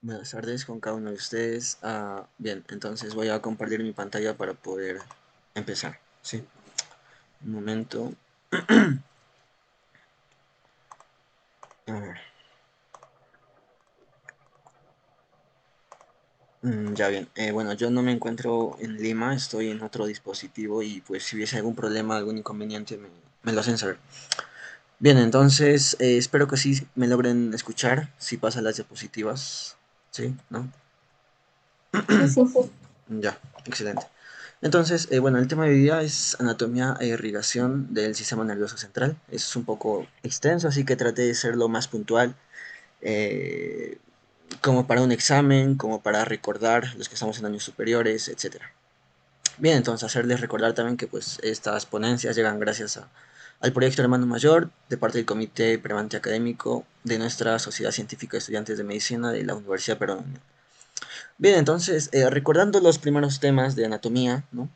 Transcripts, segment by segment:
Buenas tardes con cada uno de ustedes. Bien, entonces voy a compartir mi pantalla para poder empezar. Sí, un momento. A ver. Ya bien. Bueno, yo no me encuentro en Lima, estoy en otro dispositivo y pues si hubiese algún problema, algún inconveniente, me lo hacen saber. Bien, entonces espero que sí me logren escuchar, si pasan las diapositivas. ¿Sí? ¿No? Sí, sí. Ya, excelente. Entonces, bueno, el tema de hoy día es anatomía e irrigación del sistema nervioso central. Es un poco extenso, así que traté de ser lo más puntual, eh, como para un examen, como para recordar los que estamos en años superiores, etcétera. Bien, entonces hacerles recordar también que pues estas ponencias llegan gracias al proyecto Hermano Mayor de parte del Comité Permanente Académico de nuestra Sociedad Científica de Estudiantes de Medicina de la Universidad Peruana. Bien, entonces, recordando los primeros temas de anatomía, ¿no?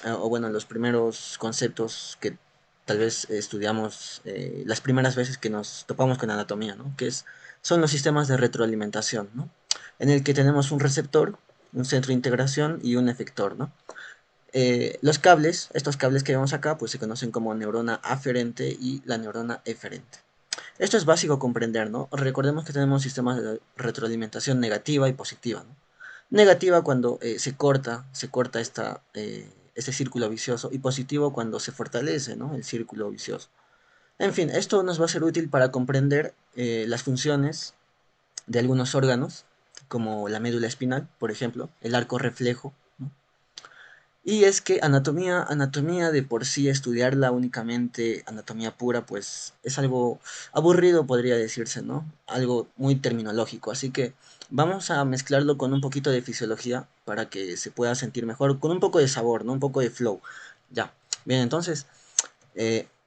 O bueno, los primeros conceptos que tal vez estudiamos las primeras veces que nos topamos con anatomía, ¿no? Son los sistemas de retroalimentación, ¿no? En el que tenemos un receptor, un centro de integración y un efector, ¿no? Los cables, estos cables que vemos acá, pues se conocen como neurona aferente y la neurona eferente. Esto es básico comprender, ¿no? Recordemos que tenemos sistemas de retroalimentación negativa y positiva, ¿no? Negativa cuando se corta este círculo vicioso y positivo cuando se fortalece, ¿no? El círculo vicioso. En fin, esto nos va a ser útil para comprender las funciones de algunos órganos, como la médula espinal, por ejemplo, el arco reflejo, ¿no? Y es que anatomía de por sí, estudiarla únicamente, anatomía pura, pues es algo aburrido, podría decirse, ¿no? Algo muy terminológico. Así que vamos a mezclarlo con un poquito de fisiología para que se pueda sentir mejor, con un poco de sabor, ¿no? Un poco de flow. Ya. Bien, entonces,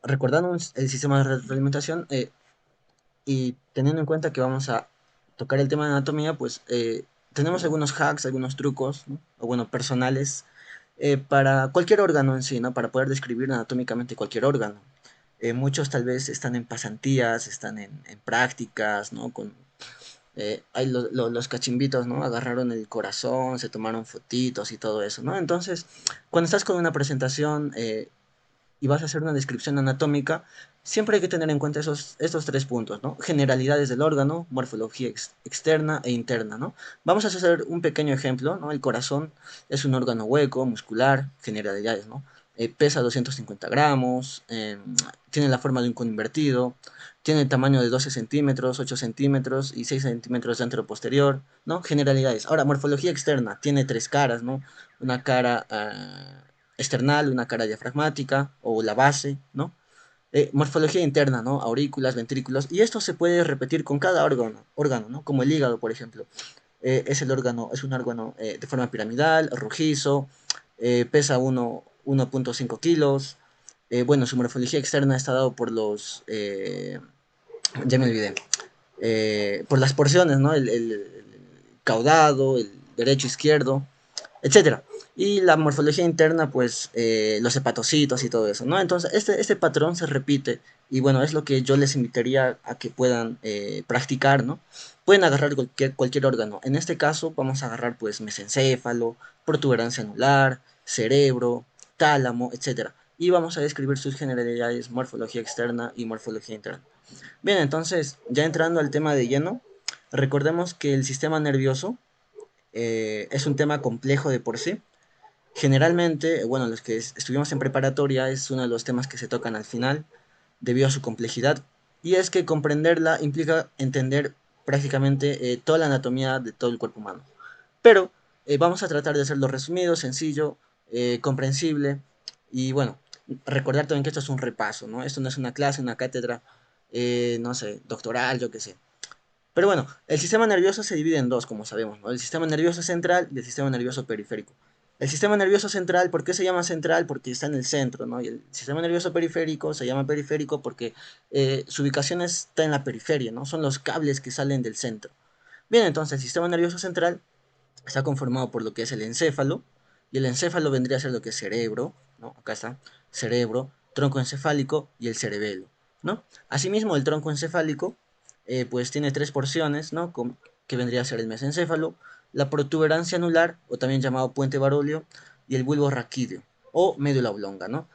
recordando el sistema de retroalimentación y teniendo en cuenta que vamos a tocar el tema de anatomía, pues tenemos algunos hacks, algunos trucos, ¿no? O bueno, personales para cualquier órgano en sí, ¿no? Para poder describir anatómicamente cualquier órgano. Muchos tal vez están en pasantías, están en prácticas, ¿no? Hay los cachimbitos, ¿no? Agarraron el corazón, se tomaron fotitos y todo eso, ¿no? Entonces, cuando estás con una presentación y vas a hacer una descripción anatómica, siempre hay que tener en cuenta estos tres puntos, ¿no? Generalidades del órgano, morfología externa e interna, ¿no? Vamos a hacer un pequeño ejemplo, ¿no? El corazón es un órgano hueco, muscular, generalidades, ¿no? Pesa 250 gramos, tiene la forma de un cono invertido, tiene el tamaño de 12 centímetros, 8 centímetros y 6 centímetros de antero posterior, ¿no? Generalidades. Ahora, morfología externa, tiene tres caras, ¿no? Una cara external, una cara diafragmática o la base, ¿no? Morfología interna, ¿no? Aurículas, ventrículos, y esto se puede repetir con cada órgano, ¿no? Como el hígado, por ejemplo. Es un órgano de forma piramidal, rojizo, pesa 1.5 kilos. Bueno, su morfología externa está dado por ya me olvidé, por las porciones, ¿no? El caudado, el derecho, izquierdo, etcétera. Y la morfología interna, pues los hepatocitos y todo eso, ¿no? Entonces, este patrón se repite y bueno, es lo que yo les invitaría a que puedan practicar, ¿no? Pueden agarrar cualquier órgano. En este caso, vamos a agarrar pues mesencéfalo, protuberancia anular, cerebro, tálamo, etcétera. Y vamos a describir sus generalidades, morfología externa y morfología interna. Bien, entonces, ya entrando al tema de lleno, recordemos que el sistema nervioso es un tema complejo de por sí. Generalmente, bueno, los que estuvimos en preparatoria es uno de los temas que se tocan al final, debido a su complejidad, y es que comprenderla implica entender prácticamente toda la anatomía de todo el cuerpo humano. Pero vamos a tratar de hacerlo resumido, sencillo, comprensible, y bueno, recordar también que esto es un repaso, ¿no? Esto no es una clase, una cátedra, no sé, doctoral, yo qué sé. Pero bueno, el sistema nervioso se divide en dos, como sabemos, ¿no? El sistema nervioso central y el sistema nervioso periférico. El sistema nervioso central, ¿por qué se llama central? Porque está en el centro, ¿no? Y el sistema nervioso periférico se llama periférico porque su ubicación está en la periferia, ¿no? Son los cables que salen del centro. Bien, entonces el sistema nervioso central está conformado por lo que es el encéfalo, y el encéfalo vendría a ser lo que es cerebro, ¿no? Acá está, cerebro, tronco encefálico y el cerebelo, ¿no? Asimismo, el tronco encefálico pues tiene tres porciones, ¿no? Que vendría a ser el mesencéfalo, la protuberancia anular, o también llamado puente baróleo, y el bulbo raquídeo, o médula oblonga, ¿no?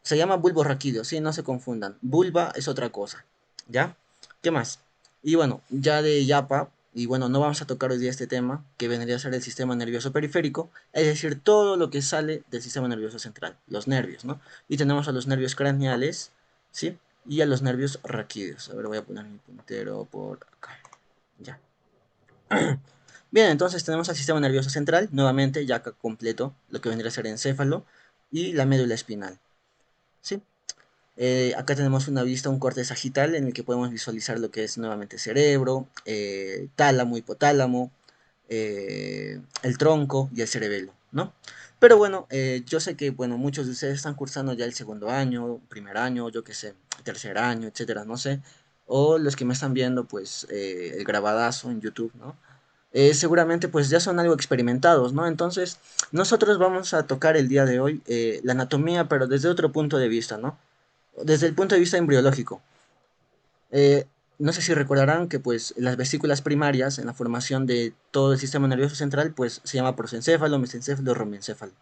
Se llama bulbo raquídeo, sí, no se confundan. Vulva es otra cosa, ¿ya? ¿Qué más? Y bueno, ya de yapa, y bueno, no vamos a tocar hoy día este tema, que vendría a ser el sistema nervioso periférico, es decir, todo lo que sale del sistema nervioso central, los nervios, ¿no? Y tenemos a los nervios craneales, ¿sí? Y a los nervios raquídeos. A ver, voy a poner mi puntero por acá, ya. Bien, entonces tenemos al sistema nervioso central, nuevamente ya acá completo, lo que vendría a ser encéfalo, y la médula espinal, ¿sí? Acá tenemos una vista, un corte sagital en el que podemos visualizar lo que es nuevamente cerebro, tálamo, hipotálamo, el tronco y el cerebelo, ¿no? Pero bueno, yo sé que bueno, muchos de ustedes están cursando ya el segundo año, primer año, yo qué sé, tercer año, etcétera, no sé. O los que me están viendo, pues, el grabadazo en YouTube, ¿no? Seguramente pues ya son algo experimentados, ¿no? Entonces, nosotros vamos a tocar el día de hoy la anatomía, pero desde otro punto de vista, ¿no? Desde el punto de vista embriológico. Eh, no sé si recordarán que pues las vesículas primarias en la formación de todo el sistema nervioso central pues se llama prosencéfalo, mesencéfalo, romencéfalo.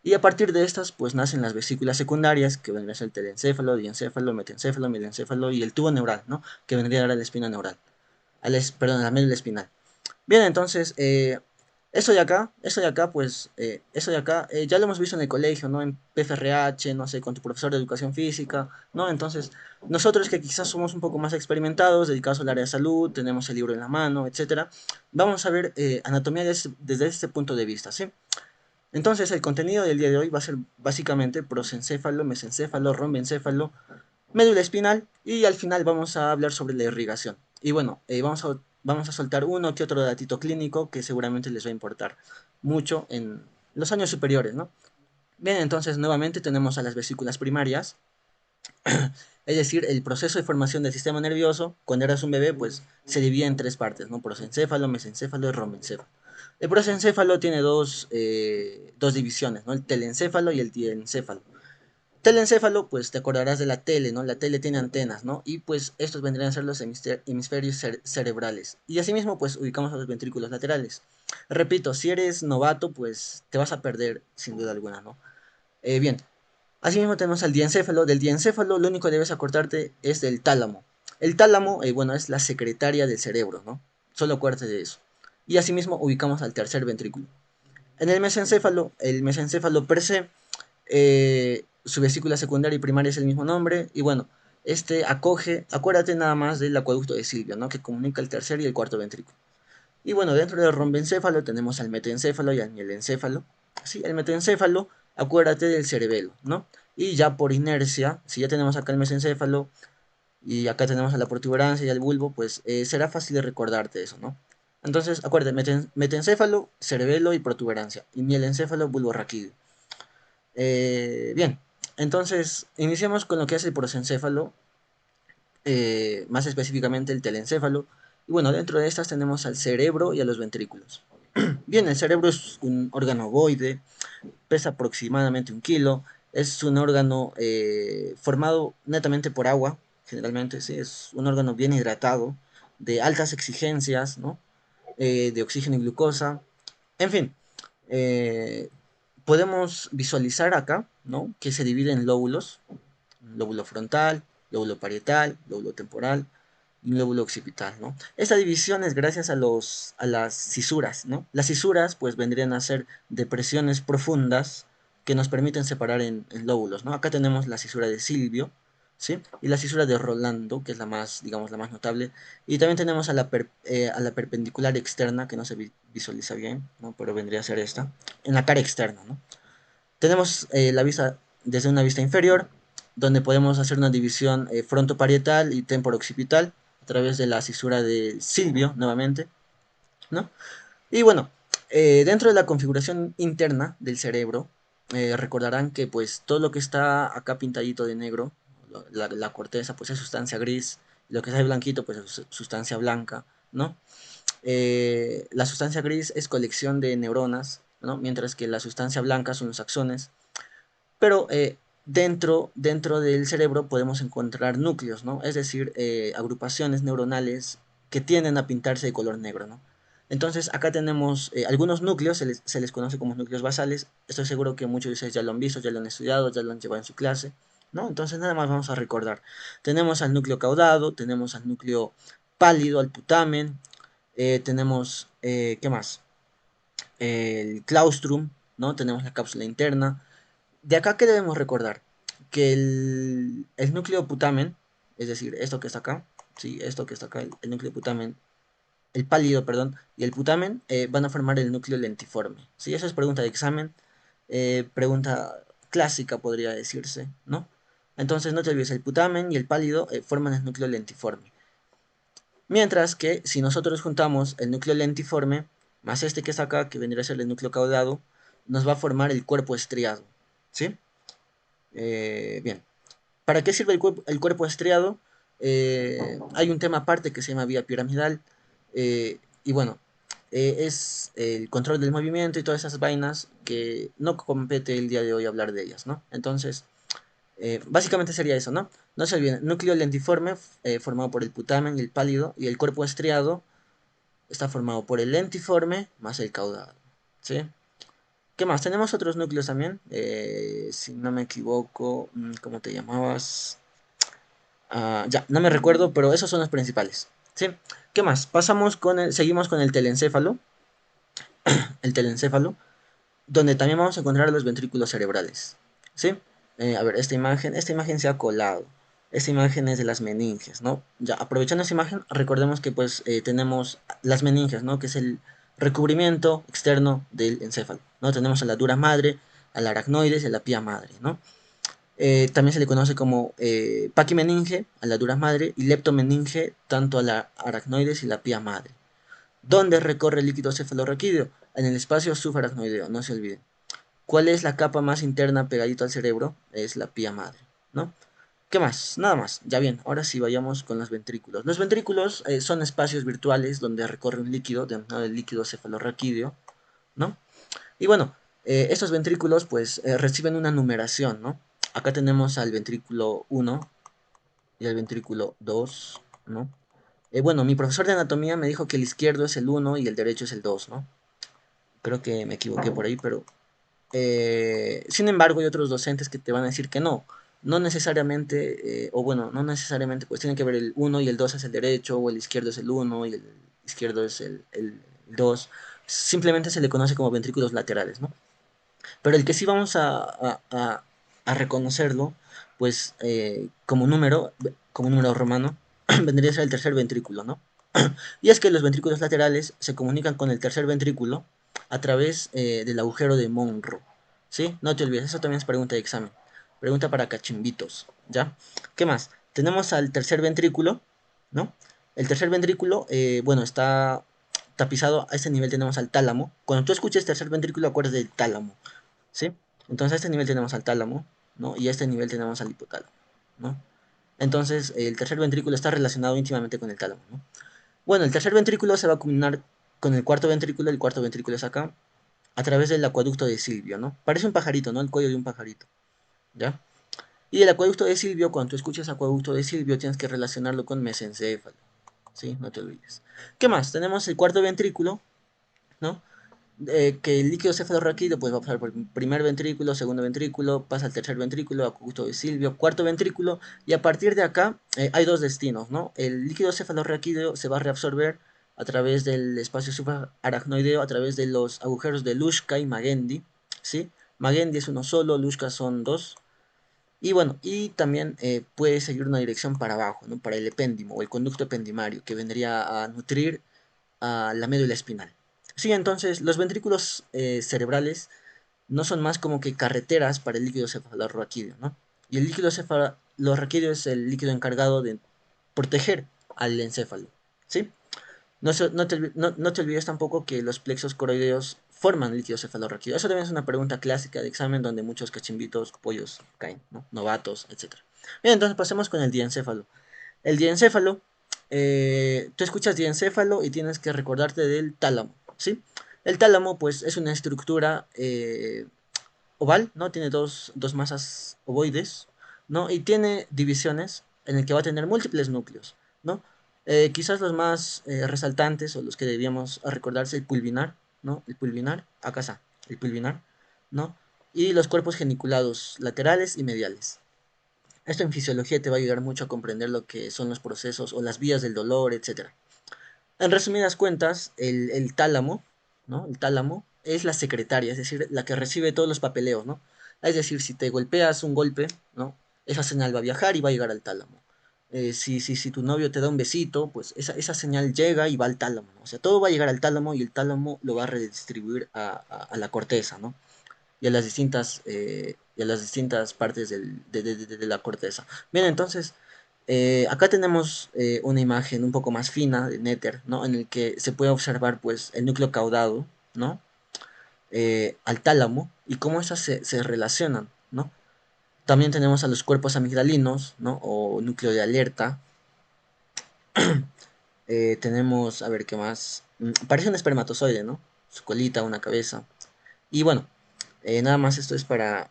Y a partir de estas pues nacen las vesículas secundarias que vendrían a ser el telencéfalo, diencéfalo, metencéfalo, milencéfalo y el tubo neural, ¿no? Que vendría a dar a la espina neural, perdón, a la médula espinal. Bien, entonces, eso de acá, ya lo hemos visto en el colegio, ¿no? En PFRH, no sé, con tu profesor de educación física, ¿no? Entonces, nosotros que quizás somos un poco más experimentados, dedicados al área de salud, tenemos el libro en la mano, etcétera, vamos a ver anatomía desde este punto de vista, ¿sí? Entonces, el contenido del día de hoy va a ser básicamente prosencéfalo, mesencéfalo, rombencéfalo, médula espinal y al final vamos a hablar sobre la irrigación. Y bueno, vamos a soltar uno que otro datito clínico que seguramente les va a importar mucho en los años superiores, ¿no? Bien, entonces nuevamente tenemos a las vesículas primarias, es decir, el proceso de formación del sistema nervioso, cuando eras un bebé, pues se divide en tres partes, ¿no? Prosencéfalo, mesencéfalo y romencéfalo. El prosencéfalo tiene dos divisiones, ¿no? El telencéfalo y el diencéfalo. Telencéfalo, pues te acordarás de la tele, ¿no? La tele tiene antenas, ¿no? Y pues estos vendrían a ser los hemisferios cerebrales. Y asimismo, pues ubicamos a los ventrículos laterales. Repito, si eres novato, pues te vas a perder sin duda alguna, ¿no? Bien, asimismo tenemos al diencéfalo. Del diencéfalo lo único que debes acordarte es del tálamo. El tálamo, bueno, es la secretaria del cerebro, ¿no? Solo acuérdate de eso. Y asimismo ubicamos al tercer ventrículo. En el mesencéfalo per se, su vesícula secundaria y primaria es el mismo nombre, y bueno, este acoge, acuérdate nada más del acueducto de Silvio, ¿no? Que comunica el tercer y el cuarto ventrículo. Y bueno, dentro del rombencéfalo tenemos al metoencéfalo y al mielencéfalo. Sí, el metoencéfalo, acuérdate del cerebelo, ¿no? Y ya por inercia, si ya tenemos acá el mesencéfalo y acá tenemos a la protuberancia y al bulbo, pues será fácil de recordarte eso, ¿no? Entonces, acuérdate, metoencéfalo, cerebelo y protuberancia, y mielencéfalo, bulbo raquídeo. Bien, entonces iniciamos con lo que es el prosencéfalo, más específicamente el telencéfalo. Y bueno, dentro de estas tenemos al cerebro y a los ventrículos. Bien, el cerebro es un órgano ovoide, pesa aproximadamente 1 kilo, es un órgano formado netamente por agua, generalmente, sí, es un órgano bien hidratado, de altas exigencias, ¿no? De oxígeno y glucosa, en fin, eh, podemos visualizar acá, ¿no? Que se divide en lóbulos, lóbulo frontal, lóbulo parietal, lóbulo temporal y un lóbulo occipital, ¿no? Esta división es gracias a las cisuras, ¿no? Las cisuras, pues, vendrían a ser depresiones profundas que nos permiten separar en lóbulos, ¿no? Acá tenemos la cisura de Silvio, ¿sí? Y la cisura de Rolando, que es la más, digamos, la más notable. Y también tenemos a la perpendicular externa, que no se visualiza bien, ¿no? Pero vendría a ser esta, en la cara externa, ¿no? Tenemos la vista desde una vista inferior, donde podemos hacer una división frontoparietal y temporo-occipital a través de la cisura de Silvio, nuevamente, ¿no? Y bueno, dentro de la configuración interna del cerebro, recordarán que pues todo lo que está acá pintadito de negro, la corteza, pues es sustancia gris, lo que está de blanquito, pues es sustancia blanca, ¿no? La sustancia gris es colección de neuronas, ¿no? Mientras que la sustancia blanca son los axones. Pero dentro del cerebro podemos encontrar núcleos, ¿no? Es decir, agrupaciones neuronales que tienden a pintarse de color negro, ¿no? Entonces, acá tenemos algunos núcleos, se les conoce como núcleos basales. Estoy seguro que muchos de ustedes ya lo han visto, ya lo han estudiado, ya lo han llevado en su clase, ¿no? Entonces, nada más vamos a recordar. Tenemos al núcleo caudado, tenemos al núcleo pálido, al putamen, tenemos, ¿qué más? El claustrum, ¿no? Tenemos la cápsula interna. De acá, ¿qué debemos recordar? Que el núcleo putamen, es decir, esto que está acá, sí, esto que está acá, el núcleo putamen, el pálido, perdón, y el putamen van a formar el núcleo lentiforme. ¿Sí? Eso es pregunta de examen, pregunta clásica podría decirse, ¿no? Entonces no te olvides, el putamen y el pálido forman el núcleo lentiforme. Mientras que si nosotros juntamos el núcleo lentiforme más este que está acá, que vendría a ser el núcleo caudado, nos va a formar el cuerpo estriado, ¿sí? Bien. ¿Para qué sirve el cuerpo estriado? Hay un tema aparte que se llama vía piramidal. Y bueno, es el control del movimiento y todas esas vainas que no compete el día de hoy hablar de ellas, ¿no? Entonces, básicamente sería eso, ¿no? No se olviden, núcleo lentiforme formado por el putamen y el pálido, y el cuerpo estriado está formado por el lentiforme más el caudado, ¿sí? ¿Qué más? Tenemos otros núcleos también, si no me equivoco, ¿cómo te llamabas? Ya, no me recuerdo, pero esos son los principales, ¿sí? ¿Qué más? Seguimos con el telencéfalo, donde también vamos a encontrar los ventrículos cerebrales, ¿sí? A ver, esta imagen se ha colado. Esta imagen es de las meninges, ¿no? Ya, aprovechando esta imagen, recordemos que pues tenemos las meninges, ¿no? Que es el recubrimiento externo del encéfalo, ¿no? Tenemos a la dura madre, a la aracnoides y a la pía madre, ¿no? También se le conoce como paquimeninge a la dura madre y leptomeninge tanto a la aracnoides y la pía madre. ¿Dónde recorre el líquido cefalorraquídeo? En el espacio subaracnoideo, no se olviden. ¿Cuál es la capa más interna pegadito al cerebro? Es la pía madre, ¿no? ¿Qué más? Nada más. Ya bien, ahora sí vayamos con los ventrículos. Los ventrículos son espacios virtuales donde recorre un líquido, denominado el líquido cefalorraquídeo, ¿no? Y bueno, estos ventrículos pues reciben una numeración, ¿no? Acá tenemos al ventrículo 1 y al ventrículo 2, ¿no? Bueno, mi profesor de anatomía me dijo que el izquierdo es el 1 y el derecho es el 2, ¿no? Creo que me equivoqué por ahí, pero sin embargo, hay otros docentes que te van a decir que no. No necesariamente, o bueno, no necesariamente, pues tienen que ver el 1 y el 2 es el derecho, o el izquierdo es el 1 y el izquierdo es el 2. Simplemente se le conoce como ventrículos laterales, ¿no? Pero el que sí vamos a reconocerlo, pues como número romano, vendría a ser el tercer ventrículo, ¿no? Y es que los ventrículos laterales se comunican con el tercer ventrículo a través del agujero de Monro, ¿sí? No te olvides, eso también es pregunta de examen. Pregunta para cachimbitos, ¿ya? ¿Qué más? Tenemos al tercer ventrículo, ¿no? El tercer ventrículo, bueno, está tapizado, a este nivel tenemos al tálamo. Cuando tú escuches tercer ventrículo, acuerdas del tálamo, ¿sí? Entonces a este nivel tenemos al tálamo, ¿no? Y a este nivel tenemos al hipotálamo, ¿no? Entonces el tercer ventrículo está relacionado íntimamente con el tálamo, ¿no? Bueno, el tercer ventrículo se va a combinar con el cuarto ventrículo es acá, a través del acueducto de Silvio, ¿no? Parece un pajarito, ¿no? El cuello de un pajarito, ¿ya? Y el acueducto de Silvio, cuando tú escuchas acueducto de Silvio, tienes que relacionarlo con mesencéfalo, ¿sí? No te olvides. ¿Qué más? Tenemos el cuarto ventrículo, ¿no? Que el líquido cefalorraquídeo pues va a pasar por el primer ventrículo, segundo ventrículo, pasa al tercer ventrículo, acueducto de Silvio, cuarto ventrículo, y a partir de acá hay dos destinos, ¿no? El líquido cefalorraquídeo se va a reabsorber a través del espacio subaracnoideo, a través de los agujeros de Luschka y Magendie, ¿sí? Magendie es uno solo, Luschka son dos, y bueno, y también puede seguir una dirección para abajo, ¿no? Para el epéndimo o el conducto ependimario, que vendría a nutrir a la médula espinal. Sí, entonces los ventrículos cerebrales no son más como que carreteras para el líquido cefalorraquídeo, ¿no? Y el líquido cefalorraquídeo es el líquido encargado de proteger al encéfalo, ¿sí? No te olvides tampoco que los plexos coroideos forman líquido cefalorraquídeo. Eso también es una pregunta clásica de examen donde muchos cachimbitos, pollos caen, ¿no? Novatos, etc. Bien, entonces pasemos con el diencéfalo. El diencéfalo, tú escuchas diencéfalo y tienes que recordarte del tálamo, ¿sí? El tálamo, pues, es una estructura oval, ¿no? Tiene dos masas ovoides, ¿no? Y tiene divisiones en el que va a tener múltiples núcleos, ¿no? Quizás los más resaltantes o los que debíamos recordarse, el pulvinar, ¿no? El pulvinar, acá está, el pulvinar, ¿no? Y los cuerpos geniculados laterales y mediales. Esto en fisiología te va a ayudar mucho a comprender lo que son los procesos o las vías del dolor, etcétera. En resumidas cuentas, el tálamo, ¿no? El tálamo es la secretaria, es decir, la que recibe todos los papeleos, ¿no? Es decir, si te golpeas un golpe, ¿no? Esa señal va a viajar y va a llegar al tálamo. Si tu novio te da un besito, pues esa señal llega y va al tálamo, ¿no? O sea, todo va a llegar al tálamo y el tálamo lo va a redistribuir a la corteza, ¿no? Y a las distintas partes de la corteza. Bien, entonces, acá tenemos una imagen un poco más fina de Néter, ¿no? En el que se puede observar pues el núcleo caudado, ¿no? Al tálamo y cómo esas se relacionan, ¿no? También tenemos a los cuerpos amigdalinos, ¿no? O núcleo de alerta. Tenemos, a ver, ¿qué más? Parece un espermatozoide, ¿no? Su colita, una cabeza. Y bueno, nada más esto es para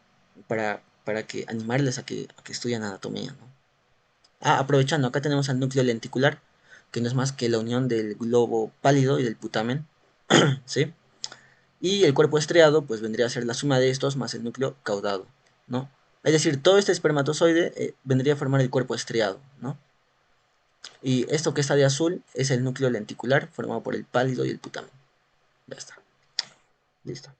que animarles a que estudien anatomía, ¿no? Ah, aprovechando, acá tenemos al núcleo lenticular, que no es más que la unión del globo pálido y del putamen, ¿sí? Y el cuerpo estriado, pues vendría a ser la suma de estos más el núcleo caudado, ¿no? Es decir, todo este espermatozoide vendría a formar el cuerpo estriado, ¿no? Y esto que está de azul es el núcleo lenticular, formado por el pálido y el putamen. Ya está, listo.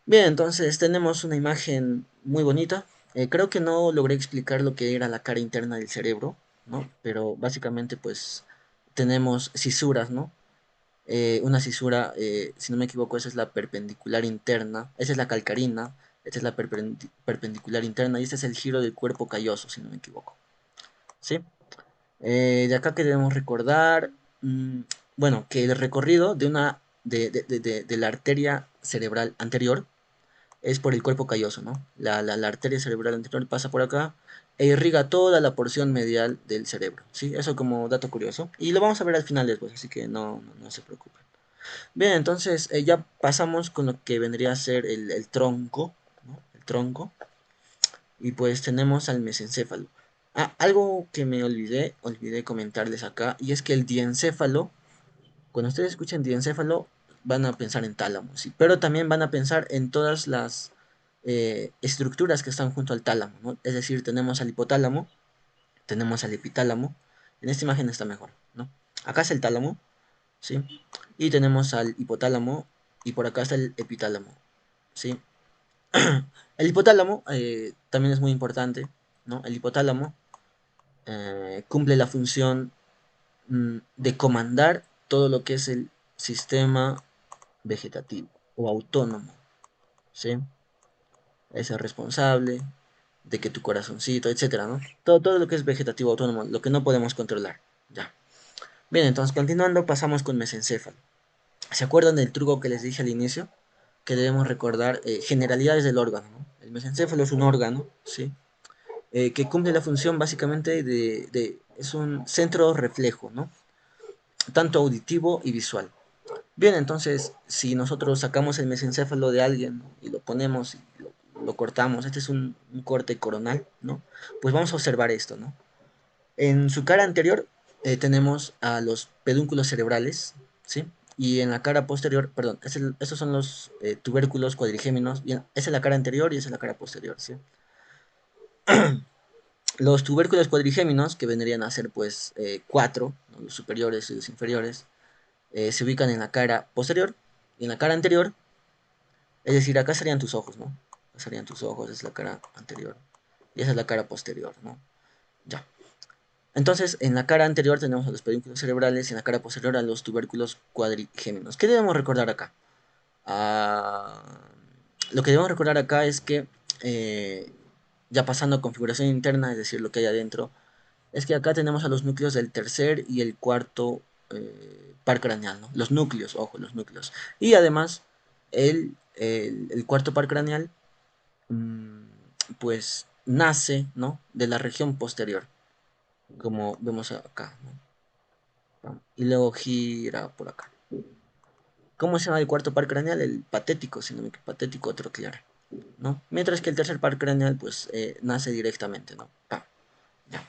Bien, entonces tenemos una imagen muy bonita. Creo que no logré explicar lo que era la cara interna del cerebro, ¿no? Pero básicamente pues tenemos cisuras, ¿no? Una cisura, si no me equivoco, esa es la perpendicular interna, esa es la calcarina, esta es la perpendicular interna y este es el giro del cuerpo calloso, si no me equivoco. ¿Sí? De acá que debemos recordar, mm, bueno, que el recorrido de la arteria cerebral anterior es por el cuerpo calloso, ¿no? La arteria cerebral anterior pasa por acá e irriga toda la porción medial del cerebro, ¿sí? Eso como dato curioso. Y lo vamos a ver al final después, así que no se preocupen. Bien, entonces ya pasamos con lo que vendría a ser el tronco, ¿no? El tronco. Y pues tenemos al mesencéfalo. Ah, algo que me olvidé comentarles acá, y es que el diencéfalo, cuando ustedes escuchen diencéfalo, van a pensar en tálamo, ¿sí? Pero también van a pensar en todas las estructuras que están junto al tálamo, ¿no? Es decir, tenemos al hipotálamo, tenemos al epitálamo. En esta imagen está mejor, ¿no? Acá es el tálamo, ¿sí? Y tenemos al hipotálamo y por acá está el epitálamo, ¿sí? El hipotálamo también es muy importante, ¿no? El hipotálamo cumple la función de comandar todo lo que es el sistema vegetativo o autónomo, ¿sí? Es el responsable de que tu corazoncito, etcétera, ¿no? Todo lo que es vegetativo autónomo, lo que no podemos controlar, ya. Bien, entonces continuando pasamos con mesencéfalo. ¿Se acuerdan del truco que les dije al inicio? Que debemos recordar generalidades del órgano, ¿no? El mesencéfalo es un órgano, ¿sí? Que cumple la función básicamente es un centro reflejo, ¿no? Tanto auditivo y visual. Bien, entonces, si nosotros sacamos el mesencéfalo de alguien, ¿no? Y lo ponemos y lo cortamos, este es un corte coronal, ¿no? Pues vamos a observar esto, ¿no? En su cara anterior tenemos a los pedúnculos cerebrales, ¿sí? Y en la cara posterior, perdón, estos son los tubérculos cuadrigéminos, esa es la cara anterior y esa es la cara posterior, ¿sí? Los tubérculos cuadrigéminos, que vendrían a ser pues cuatro, ¿no? Los superiores y los inferiores, se ubican en la cara posterior y en la cara anterior, es decir, acá serían tus ojos, ¿no? Acá serían tus ojos, es la cara anterior y esa es la cara posterior, ¿no? Ya. Entonces, en la cara anterior tenemos a los pedúnculos cerebrales y en la cara posterior a los tubérculos cuadrigéminos. ¿Qué debemos recordar acá? Ah, lo que debemos recordar acá es que, ya pasando a configuración interna, es decir, lo que hay adentro, es que acá tenemos a los núcleos del tercer y el cuarto par craneal, ¿no? Los núcleos, ojo, los núcleos. Y además, el cuarto par craneal, mmm, pues, nace, ¿no? De la región posterior, como vemos acá, ¿no? Y luego gira por acá. ¿Cómo se llama el cuarto par craneal? El patético, si no me equivoco, patético troclear. ¿no? Mientras que el tercer par craneal, pues, nace directamente, ¿no? ¡Pam! Ya.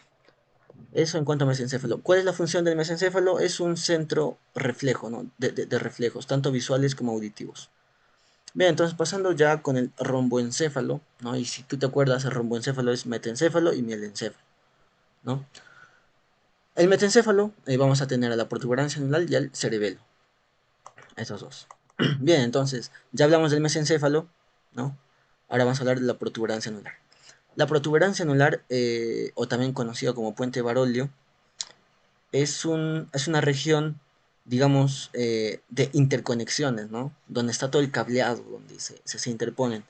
Eso en cuanto a mesencéfalo. ¿Cuál es la función del mesencéfalo? Es un centro reflejo, ¿no? De reflejos, tanto visuales como auditivos. Bien, entonces pasando ya con el romboencéfalo, ¿no? Y si tú te acuerdas, el romboencéfalo es metencéfalo y mielencéfalo, ¿no? El metencéfalo, vamos a tener a la protuberancia anular y al cerebelo, esos dos. Bien, entonces, ya hablamos del mesencéfalo, ¿no? Ahora vamos a hablar de la protuberancia anular. La protuberancia anular, o también conocido como puente Barolio, es una región, digamos, de interconexiones, ¿no? Donde está todo el cableado, donde se interponen.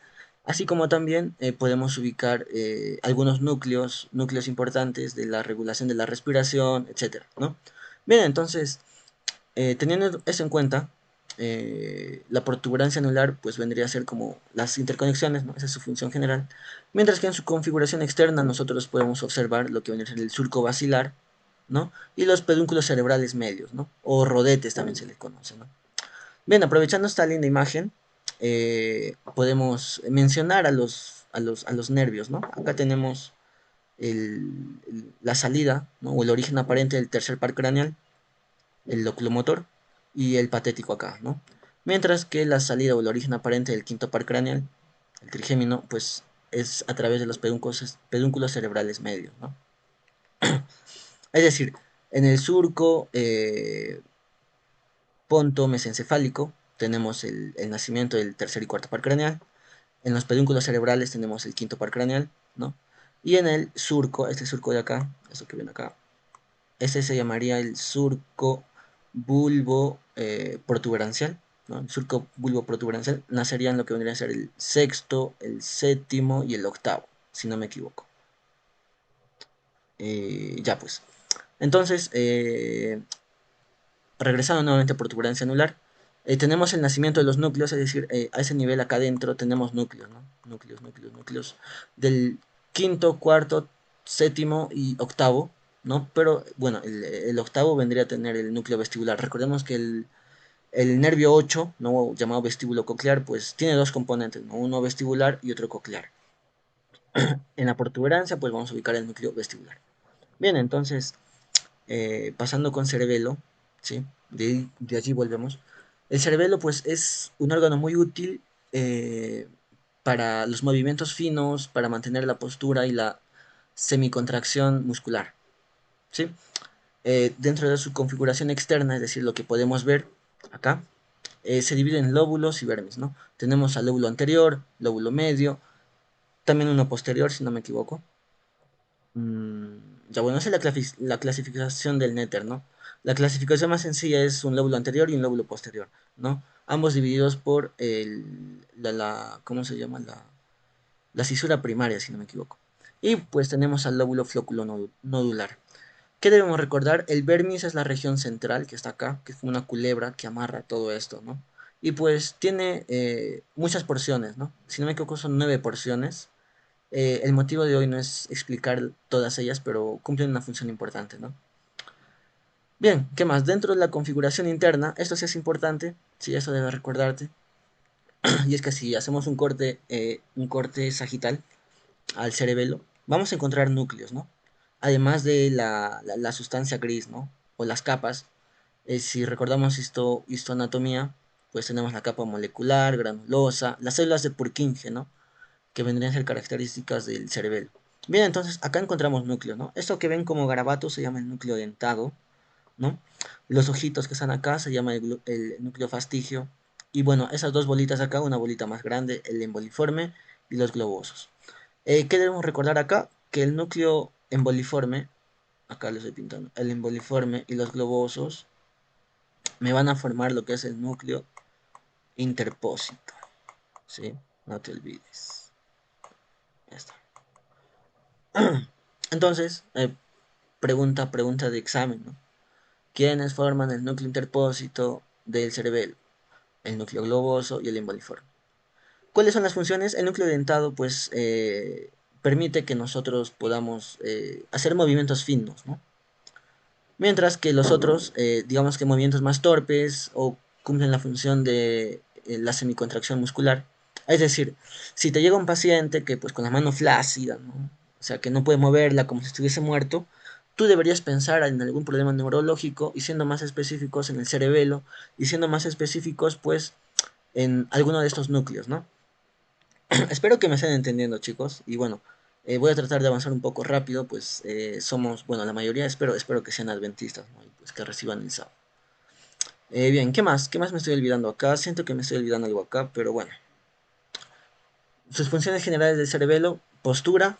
Así como también podemos ubicar algunos núcleos importantes de la regulación de la respiración, etcétera, ¿no? Bien, entonces, teniendo eso en cuenta, la protuberancia anular pues vendría a ser como las interconexiones, ¿no? Esa es su función general. Mientras que en su configuración externa nosotros podemos observar lo que viene a ser el surco basilar, ¿no? Y los pedúnculos cerebrales medios, ¿no? O rodetes también se les conoce, ¿no? Bien, aprovechando esta linda imagen, podemos mencionar a los nervios, ¿no? Acá tenemos la salida, ¿no? O el origen aparente del tercer par craneal, el loculomotor y el patético acá, ¿no? Mientras que la salida o el origen aparente del quinto par craneal, el trigémino, pues es a través de los pedúnculos cerebrales medios, ¿no? Es decir, en el surco ponto mesencefálico tenemos el nacimiento del tercer y cuarto par craneal. En los pedúnculos cerebrales tenemos el quinto par craneal, ¿no? Y en el surco, este surco de acá, eso que ven acá, ese se llamaría el surco bulbo protuberancial, ¿no? El surco bulbo protuberancial nacerían lo que vendría a ser el sexto, el séptimo y el octavo, si no me equivoco. Ya pues. Entonces, regresando nuevamente a protuberancia anular, tenemos el nacimiento de los núcleos, es decir, a ese nivel acá adentro tenemos núcleos, ¿no? Núcleos del quinto, cuarto, séptimo y octavo, ¿no? Pero bueno, el octavo vendría a tener el núcleo vestibular. Recordemos que el nervio 8, ¿no? Llamado vestíbulo coclear, pues tiene dos componentes, ¿no? Uno vestibular y otro coclear. En la protuberancia, pues vamos a ubicar el núcleo vestibular. Bien, entonces, pasando con cerebelo, ¿sí? De allí volvemos. El cerebelo, pues, es un órgano muy útil para los movimientos finos, para mantener la postura y la semicontracción muscular, ¿sí? Dentro de su configuración externa, es decir, lo que podemos ver acá, se divide en lóbulos y vermis, ¿no? Tenemos al lóbulo anterior, lóbulo medio, también uno posterior, si no me equivoco. Ya bueno, esa es la clasificación del néter, ¿no? La clasificación más sencilla es un lóbulo anterior y un lóbulo posterior, ¿no? Ambos divididos por ¿cómo se llama? La cisura primaria, si no me equivoco. Y pues tenemos al lóbulo flóculo nodular. ¿Qué debemos recordar? El vermis es la región central que está acá, que es una culebra que amarra todo esto, ¿no? Y pues tiene muchas porciones, ¿no? Si no me equivoco son 9 porciones. El motivo de hoy no es explicar todas ellas, pero cumplen una función importante, ¿no? Bien, ¿qué más? Dentro de la configuración interna, esto sí es importante, sí, eso debe recordarte, y es que si hacemos un corte sagital al cerebelo, vamos a encontrar núcleos, ¿no? Además de la sustancia gris, ¿no? O las capas, si recordamos histoanatomía, pues tenemos la capa molecular, granulosa, las células de Purkinje, ¿no? Que vendrían a ser características del cerebelo. Bien, entonces acá encontramos núcleo, ¿no? Esto que ven como garabato se llama el núcleo dentado, ¿no? Los ojitos que están acá se llama el núcleo fastigio. Y bueno, esas dos bolitas acá, una bolita más grande, el emboliforme y los globosos. ¿Qué debemos recordar acá? Que el núcleo emboliforme, acá lo estoy pintando, el emboliforme y los globosos me van a formar lo que es el núcleo interpósito, ¿sí? No te olvides. Ya está. Entonces, pregunta de examen, ¿no? ¿Quiénes forman el núcleo interpósito del cerebelo? El núcleo globoso y el emboliforme. ¿Cuáles son las funciones? El núcleo dentado, pues, permite que nosotros podamos hacer movimientos finos, ¿no? Mientras que los otros, digamos que movimientos más torpes o cumplen la función de la semicontracción muscular, Es decir, si te llega un paciente que pues con la mano flácida, ¿no? O sea, que no puede moverla como si estuviese muerto, tú deberías pensar en algún problema neurológico y siendo más específicos en el cerebelo y siendo más específicos pues en alguno de estos núcleos, ¿no? Espero que me estén entendiendo, chicos. Y bueno, voy a tratar de avanzar un poco rápido, pues somos, bueno, la mayoría espero que sean adventistas, ¿no? Y pues que reciban el sábado. Bien, ¿qué más? ¿Qué más me estoy olvidando acá? Siento que me estoy olvidando algo acá, pero bueno. Sus funciones generales del cerebelo, postura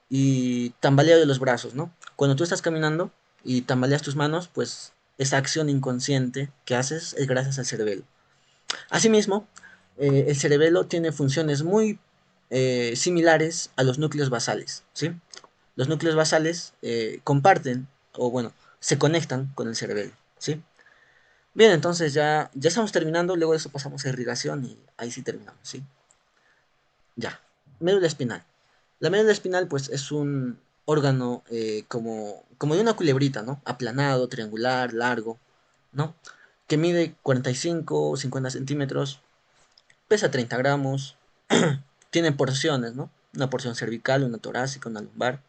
y tambaleo de los brazos, ¿no? Cuando tú estás caminando y tambaleas tus manos, pues esa acción inconsciente que haces es gracias al cerebelo. Asimismo, el cerebelo tiene funciones muy similares a los núcleos basales, ¿sí? Los núcleos basales comparten, o bueno, se conectan con el cerebelo, ¿sí? Bien, entonces ya estamos terminando, luego de eso pasamos a irrigación y ahí sí terminamos, ¿sí? Ya. Médula espinal. La médula espinal, pues, es un órgano como de una culebrita, ¿no? Aplanado, triangular, largo, ¿no? Que mide 45 o 50 centímetros, pesa 30 gramos, tiene porciones, ¿no? Una porción cervical, una torácica, una lumbar.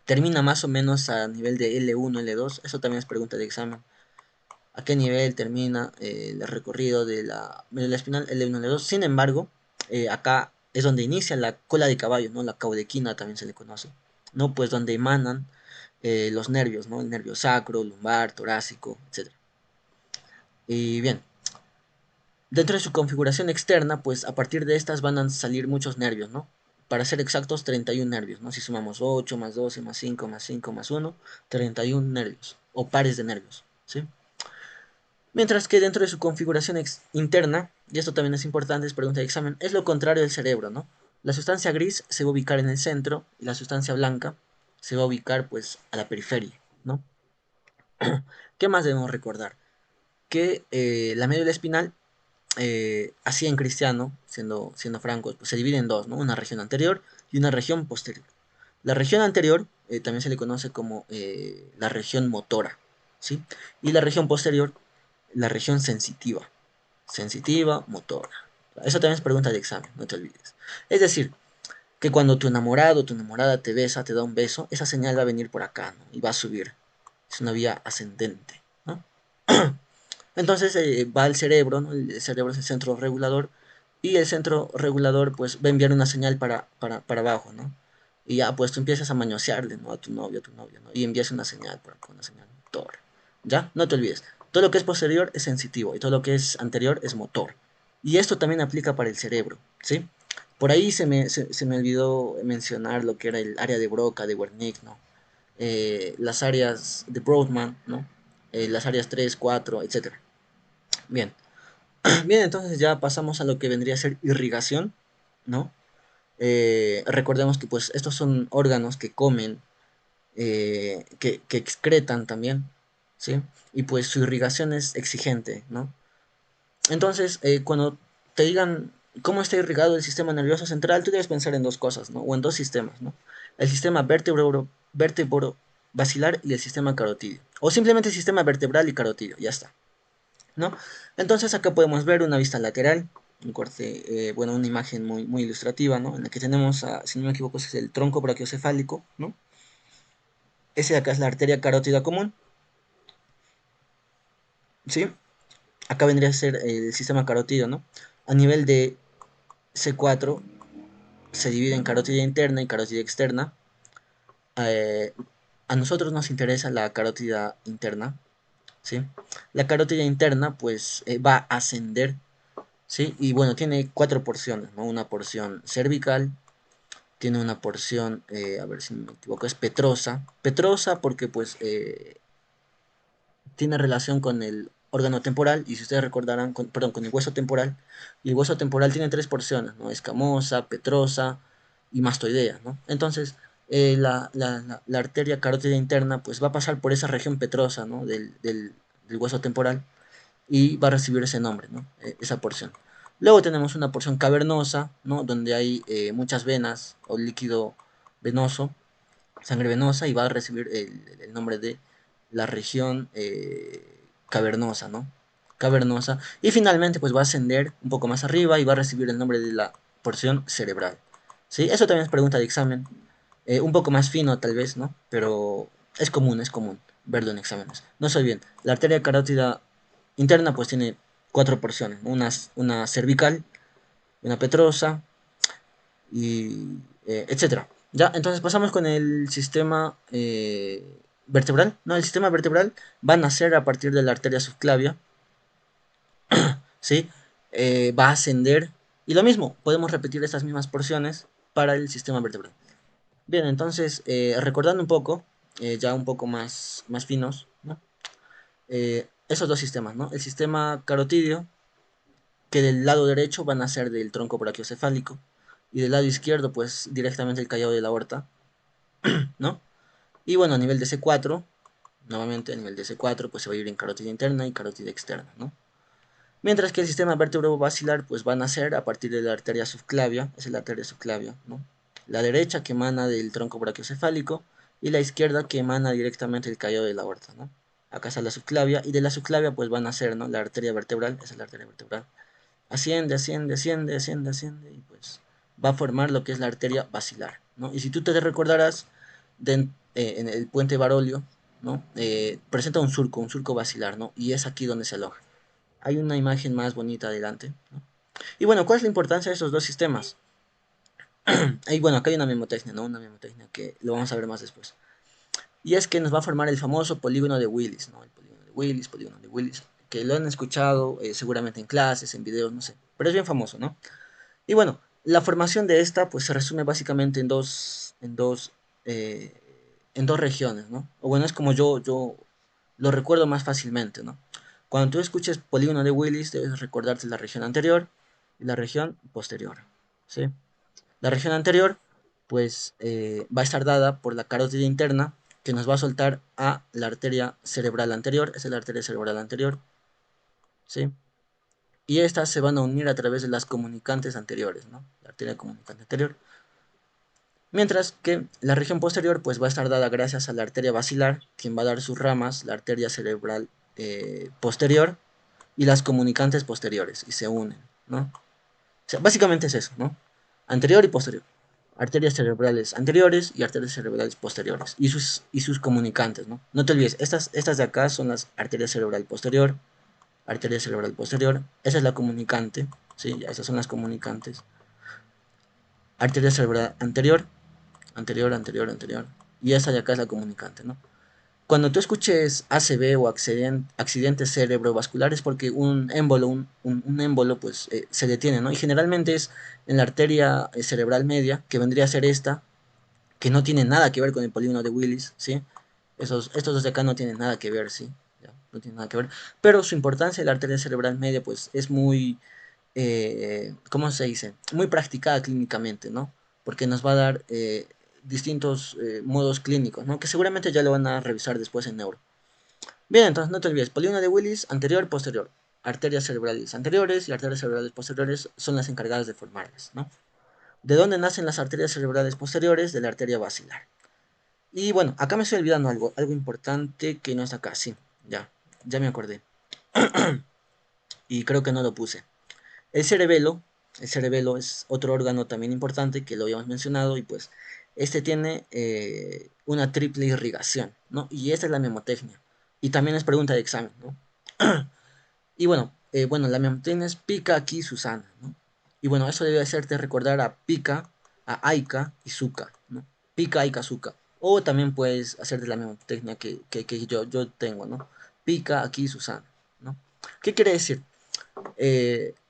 Termina más o menos a nivel de L1, L2. Eso también es pregunta de examen. ¿A qué nivel termina el recorrido de la médula espinal L1, L2? Sin embargo, acá es donde inicia la cola de caballo, ¿no? La caudequina también se le conoce, ¿no? Pues donde emanan los nervios, ¿no? El nervio sacro, lumbar, torácico, etc. Y bien, dentro de su configuración externa, pues a partir de estas van a salir muchos nervios, ¿no? Para ser exactos, 31 nervios, ¿no? Si sumamos 8 más 12 más 5 más 5 más 1, 31 nervios, o pares de nervios, ¿sí? Mientras que dentro de su configuración interna, y esto también es importante, es pregunta de examen, es lo contrario del cerebro, ¿no? La sustancia gris se va a ubicar en el centro y la sustancia blanca se va a ubicar pues a la periferia, ¿no? ¿Qué más debemos recordar? Que la médula espinal, así en cristiano, siendo francos, pues se divide en dos, ¿no? Una región anterior y una región posterior. La región anterior también se le conoce como la región motora, ¿sí? Y la región posterior, la región sensitiva. Sensitiva, motora. Eso también es pregunta de examen, no te olvides. Es decir, que cuando tu enamorado o tu enamorada te besa, te da un beso, esa señal va a venir por acá, ¿no? Y va a subir. Es una vía ascendente, ¿no? Entonces va al cerebro, ¿no? El cerebro es el centro regulador y el centro regulador pues va a enviar una señal para abajo, ¿no? Y ya pues tú empiezas a manosearle, ¿no? A tu novio, a tu novia, ¿no? Y envías una señal por acá, una señal motor. ¿Ya? No te olvides. Todo lo que es posterior es sensitivo y todo lo que es anterior es motor. Y esto también aplica para el cerebro, ¿sí? Por ahí se me olvidó mencionar lo que era el área de Broca, de Wernicke, ¿no? Las áreas de Brodmann, ¿no? Las áreas 3 4 etcétera. Bien, bien, entonces ya pasamos a lo que vendría a ser irrigación, ¿no? Recordemos que pues estos son órganos que comen, que excretan también, ¿sí? Y pues su irrigación es exigente, ¿no? Entonces, cuando te digan cómo está irrigado el sistema nervioso central, tú debes pensar en dos cosas, ¿no? O en dos sistemas, ¿no? El sistema vértebro basilar y el sistema carotidio. O simplemente el sistema vertebral y carotidio, ya está, ¿no? Entonces acá podemos ver una vista lateral, un corte, bueno, una imagen muy ilustrativa, ¿no? En la que tenemos, si no me equivoco, es el tronco brachiocefálico, ¿no? Ese de acá es la arteria carótida común, ¿sí? Acá vendría a ser el sistema carotidio, ¿no? A nivel de C4 se divide en carótida interna y carótida externa. Eh, a nosotros nos interesa la carótida interna, ¿sí? La carótida interna, pues, va a ascender, ¿sí? Y bueno, tiene cuatro porciones, ¿no? Una porción cervical, tiene una porción, a ver si me equivoco, es petrosa. Petrosa porque pues tiene relación con el órgano temporal y si ustedes recordarán, perdón, con el hueso temporal. Y el hueso temporal tiene tres porciones, ¿no? Escamosa, petrosa y mastoidea, ¿no? Entonces, la arteria carótida interna pues va a pasar por esa región petrosa, ¿no? Del hueso temporal y va a recibir ese nombre, ¿no? Esa porción. Luego tenemos una porción cavernosa, ¿no? Donde hay muchas venas o líquido venoso, sangre venosa, y va a recibir el nombre de la región cavernosa, ¿no? cavernosa, y finalmente pues va a ascender un poco más arriba y va a recibir el nombre de la porción cerebral. ¿Sí? Eso también es pregunta de examen, un poco más fino tal vez, ¿no? Pero es común verlo en exámenes. No soy bien. La arteria carótida interna pues tiene cuatro porciones, ¿no? Una cervical, una petrosa y etcétera. Ya, entonces pasamos con el sistema vertebral. No, el sistema vertebral va a nacer a partir de la arteria subclavia, ¿sí? Va a ascender y lo mismo, podemos repetir estas mismas porciones para el sistema vertebral. Bien, entonces, recordando un poco, ya un poco más finos, ¿no? Esos dos sistemas, ¿no? El sistema carotidio, que del lado derecho van a ser del tronco brachiocefálico, y del lado izquierdo, pues directamente el callado de la aorta, ¿no? Y bueno, a nivel de C4, nuevamente a nivel de C4, pues se va a ir en carótida interna y carótida externa, ¿no? Mientras que el sistema vertebrovascular, pues va a nacer a partir de la arteria subclavia, esa es la arteria subclavia, ¿no? La derecha que emana del tronco brachiocefálico y la izquierda que emana directamente del callado de la aorta, ¿no? Acá está la subclavia y de la subclavia pues van a nacer, ¿no? La arteria vertebral, esa es la arteria vertebral. Asciende, asciende, asciende, asciende, asciende y pues va a formar lo que es la arteria basilar, ¿no? Y si tú te recordarás, en el puente Barolio, ¿no? Presenta un surco basilar, ¿no? Y es aquí donde se aloja. Hay una imagen más bonita adelante, ¿no? Y bueno, ¿cuál es la importancia de esos dos sistemas? Y bueno, acá hay una memotecnia, ¿no? Una memotecnia que lo vamos a ver más después. Y es que nos va a formar el famoso polígono de Willis, ¿no? El polígono de Willis, que lo han escuchado seguramente en clases, en videos, no sé. Pero es bien famoso, ¿no? Y bueno, la formación de esta pues se resume básicamente eh, en dos regiones, ¿no? O bueno, es como yo lo recuerdo más fácilmente, ¿no? Cuando tú escuches polígono de Willis, debes recordarte la región anterior y la región posterior, ¿sí? La región anterior, pues, va a estar dada por la carótida interna, que nos va a soltar a la arteria cerebral anterior, esa es la arteria cerebral anterior, ¿sí? Y estas se van a unir a través de las comunicantes anteriores, ¿no? La arteria comunicante anterior. Mientras que la región posterior pues va a estar dada gracias a la arteria basilar, quien va a dar sus ramas, la arteria cerebral posterior y las comunicantes posteriores, y se unen, ¿no? O sea, básicamente es eso, ¿no? Anterior y posterior. Arterias cerebrales anteriores y arterias cerebrales posteriores. Y sus comunicantes, ¿no? No te olvides, estas de acá son las arterias cerebral posterior, arteria cerebral posterior. Esa es la comunicante, ¿sí? Ya esas son las comunicantes. Arteria cerebral anterior, anterior, anterior, anterior. Y esa de acá es la comunicante, ¿no? Cuando tú escuches ACV o accidentes cerebrovasculares, porque un émbolo, un émbolo, pues se detiene, ¿no? Y generalmente es en la arteria cerebral media, que vendría a ser esta, que no tiene nada que ver con el polígono de Willis, ¿sí? Estos dos de acá no tienen nada que ver, ¿sí? ¿Ya? No tienen nada que ver. Pero su importancia en la arteria cerebral media, pues es muy, ¿cómo se dice? Muy practicada clínicamente, ¿no? Porque nos va a dar distintos modos clínicos, ¿no? Que seguramente ya lo van a revisar después en neuro. Bien, entonces no te olvides, polígono de Willis, anterior, posterior. Arterias cerebrales anteriores y arterias cerebrales posteriores son las encargadas de formarlas, ¿no? ¿De dónde nacen las arterias cerebrales posteriores? De la arteria basilar. Y bueno, acá me estoy olvidando algo importante que no está acá, sí, ya me acordé. Y creo que no lo puse. El cerebelo, el cerebelo es otro órgano también importante que lo habíamos mencionado y pues este tiene una triple irrigación, ¿no? Y esta es la memotecnia. Y también es pregunta de examen, ¿no? Y bueno, la memotecnia es pica, aquí, Susana, ¿no? Y bueno, eso debe hacerte recordar a pica, a aika y suka, ¿no? Pica, aika, suka. O también puedes hacerte la memotecnia que yo tengo, ¿no? Pica, aquí, Susana, ¿no? ¿Qué quiere decir?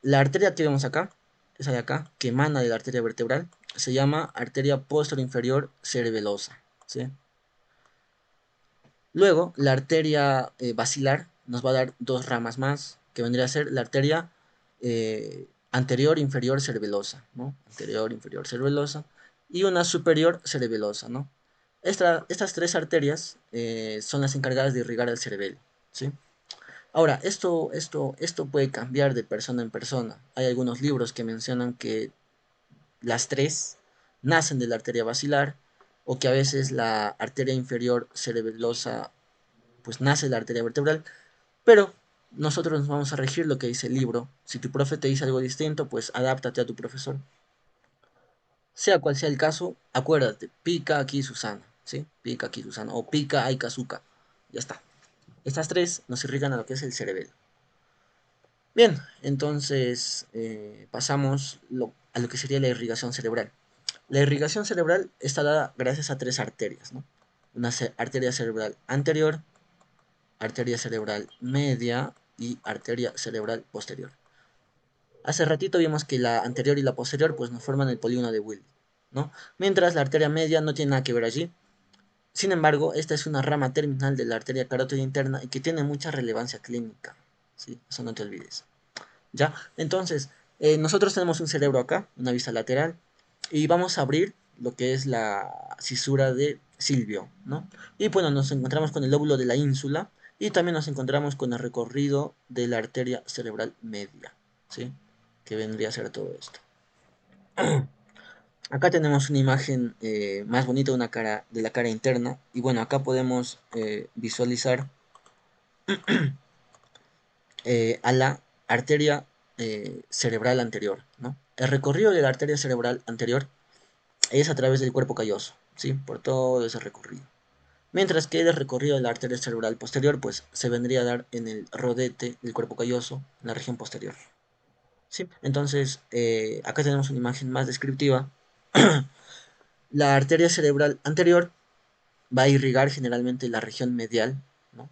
La arteria que vemos acá, esa de acá, que emana de la arteria vertebral, se llama arteria posterior cerebelosa, ¿sí? Luego, la arteria basilar nos va a dar dos ramas más, que vendría a ser la arteria anterior inferior cerebelosa, ¿no? Anterior inferior cerebelosa, y una superior cerebelosa, ¿no? Estas tres arterias son las encargadas de irrigar el cerebelo, ¿sí? Ahora, esto puede cambiar de persona en persona. Hay algunos libros que mencionan que las tres nacen de la arteria basilar o que a veces la arteria inferior cerebelosa pues nace de la arteria vertebral, pero nosotros nos vamos a regir lo que dice el libro. Si tu profe te dice algo distinto, pues adáptate a tu profesor. Sea cual sea el caso, acuérdate, pica aquí Susana, ¿sí? Pica aquí Susana, o pica hay Kazuka. Ya está. Estas tres nos irrigan a lo que es el cerebelo. Bien, entonces pasamos a lo que sería la irrigación cerebral. La irrigación cerebral está dada gracias a tres arterias, ¿no? Una arteria cerebral anterior, arteria cerebral media y arteria cerebral posterior. Hace ratito vimos que la anterior y la posterior pues nos forman el polígono de Willy, ¿no? Mientras la arteria media no tiene nada que ver allí. Sin embargo, esta es una rama terminal de la arteria carótida interna y que tiene mucha relevancia clínica, ¿sí? Eso no te olvides. ¿Ya? Entonces, nosotros tenemos un cerebro acá, una vista lateral, y vamos a abrir lo que es la cisura de Silvio, ¿no? Y bueno, nos encontramos con el lóbulo de la ínsula y también nos encontramos con el recorrido de la arteria cerebral media, ¿sí? Que vendría a ser todo esto. Acá tenemos una imagen más bonita de la cara interna y bueno, acá podemos visualizar a la arteria cerebral anterior, ¿no? El recorrido de la arteria cerebral anterior es a través del cuerpo calloso, ¿sí? Por todo ese recorrido. Mientras que el recorrido de la arteria cerebral posterior, pues se vendría a dar en el rodete del cuerpo calloso, en la región posterior. ¿Sí? Entonces, acá tenemos una imagen más descriptiva. La arteria cerebral anterior va a irrigar generalmente la región medial, ¿no?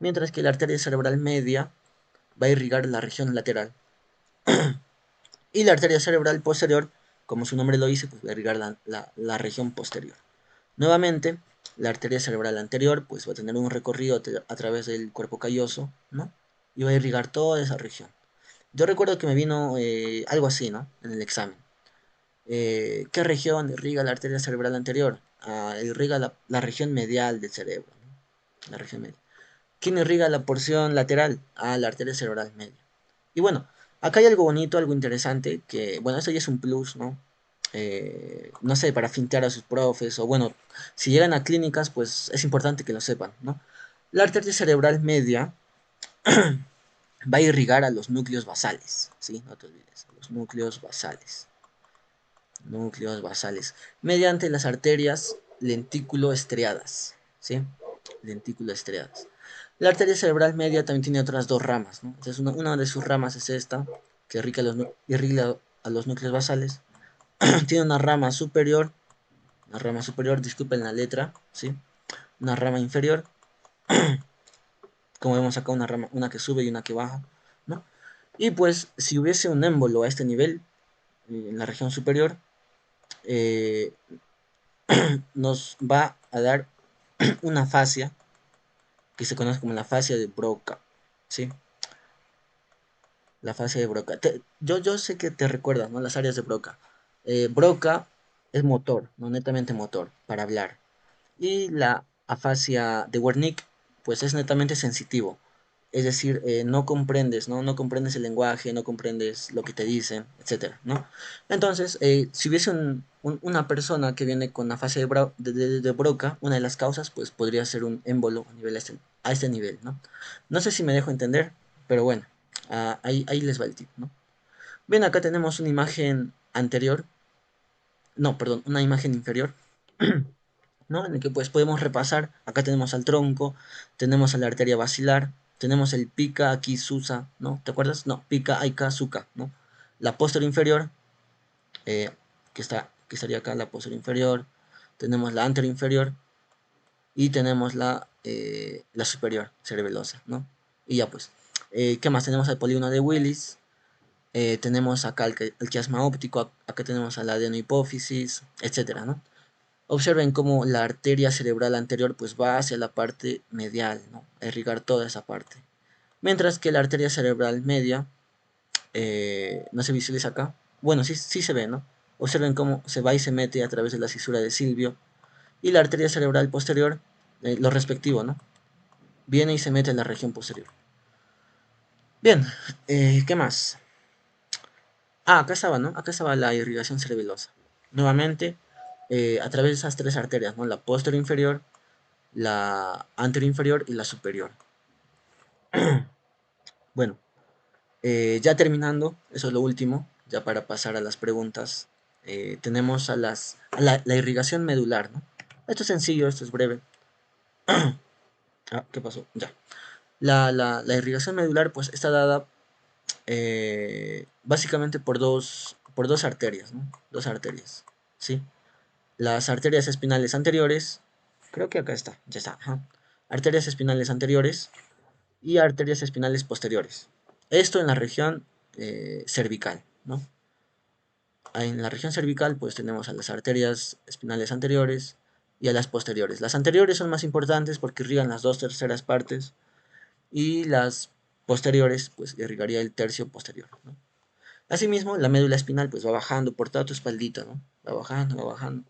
Mientras que la arteria cerebral media va a irrigar la región lateral. Y la arteria cerebral posterior, como su nombre lo dice, pues va a irrigar la región posterior. Nuevamente, la arteria cerebral anterior pues va a tener un recorrido a través del cuerpo calloso, ¿no? Y va a irrigar toda esa región. Yo recuerdo que me vino algo así, ¿no? En el examen. ¿Qué región irriga la arteria cerebral anterior? Irriga la región medial del cerebro, ¿no? La región media. ¿Quién irriga la porción lateral? La arteria cerebral media. Y bueno, acá hay algo bonito, algo interesante, que, bueno, eso ya es un plus, ¿no? No sé, para fintear a sus profes, o bueno, si llegan a clínicas, pues es importante que lo sepan, ¿no? La arteria cerebral media va a irrigar a los núcleos basales, ¿sí? No te olvides, a los núcleos basales, mediante las arterias lentículo estriadas, ¿sí? Lentículo estriadas. La arteria cerebral media también tiene otras dos ramas, ¿no? Entonces, una de sus ramas es esta, que irriga a los núcleos basales. Tiene una rama superior, disculpen la letra, ¿sí? Una rama inferior, como vemos acá, una que sube y una que baja, ¿no? Y pues, si hubiese un émbolo a este nivel, en la región superior, eh, nos va a dar una fascia que se conoce como la fascia de Broca, ¿sí? La fascia de Broca. Yo sé que te recuerdas, ¿no? Las áreas de Broca. Broca es motor, no netamente motor, para hablar. Y la afasia de Wernicke, pues es netamente sensitivo. Es decir, no comprendes, ¿no? No comprendes el lenguaje, no comprendes lo que te dicen, etcétera, ¿no? Entonces, si hubiese una persona que viene con afasia de Broca, una de las causas, pues podría ser un émbolo a este nivel, ¿no? No sé si me dejo entender, pero bueno, ahí les va el tip, ¿no? Bien, acá tenemos una imagen anterior, no, perdón, una imagen inferior, ¿no? En el que pues podemos repasar, acá tenemos al tronco, tenemos a la arteria basilar, tenemos el pica aquí susa, ¿no? ¿Te acuerdas? No, pica aika suka, ¿no? La posterior inferior, eh, que estaría acá, la posterior inferior, tenemos la anterior inferior y tenemos la superior cerebelosa, ¿no? Y ya pues, ¿qué más? Tenemos al polígono de Willis, tenemos acá el quiasma óptico, acá tenemos a la adenohipófisis, etcétera, ¿no? Observen cómo la arteria cerebral anterior pues va hacia la parte medial, ¿no? A irrigar toda esa parte. Mientras que la arteria cerebral media, no se visualiza acá. Bueno, sí se ve, ¿no? Observen cómo se va y se mete a través de la cisura de Silvio. Y la arteria cerebral posterior, lo respectivo, ¿no? Viene y se mete en la región posterior. Bien, ¿qué más? Acá estaba, ¿no? Acá estaba la irrigación cerebelosa. Nuevamente, a través de esas tres arterias, ¿no? La posterior inferior, la anterior inferior y la superior. Bueno, ya terminando, eso es lo último, ya para pasar a las preguntas, tenemos la irrigación medular, ¿no? Esto es sencillo, esto es breve. ¿Qué pasó? Ya. La irrigación medular pues está dada básicamente por dos arterias, ¿no? Dos arterias, ¿sí? Las arterias espinales anteriores, creo que acá está, ya está, ajá. Arterias espinales anteriores y arterias espinales posteriores. Esto en la región cervical, ¿no? En la región cervical pues tenemos a las arterias espinales anteriores y a las posteriores. Las anteriores son más importantes porque irrigan las 2/3 partes y las posteriores pues irrigaría el tercio posterior, ¿no? Asimismo, la médula espinal pues va bajando por toda tu espaldita, ¿no? Va bajando.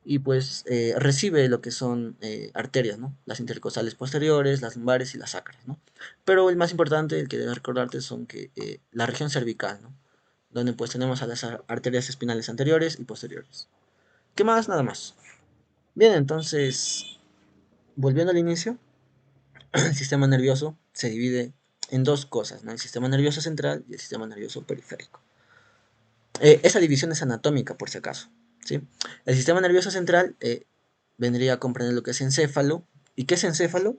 Y pues recibe lo que son arterias, ¿no? Las intercostales posteriores, las lumbares y las sacras, ¿no? Pero el más importante, el que debes recordarte, son que la región cervical, ¿no? Donde pues tenemos a las arterias espinales anteriores y posteriores. ¿Qué más? Nada más. Bien, entonces, volviendo al inicio, el sistema nervioso se divide en dos cosas, ¿no? El sistema nervioso central y el sistema nervioso periférico. Esa división es anatómica, por si acaso, ¿sí? El sistema nervioso central vendría a comprender lo que es encéfalo. ¿Y qué es encéfalo?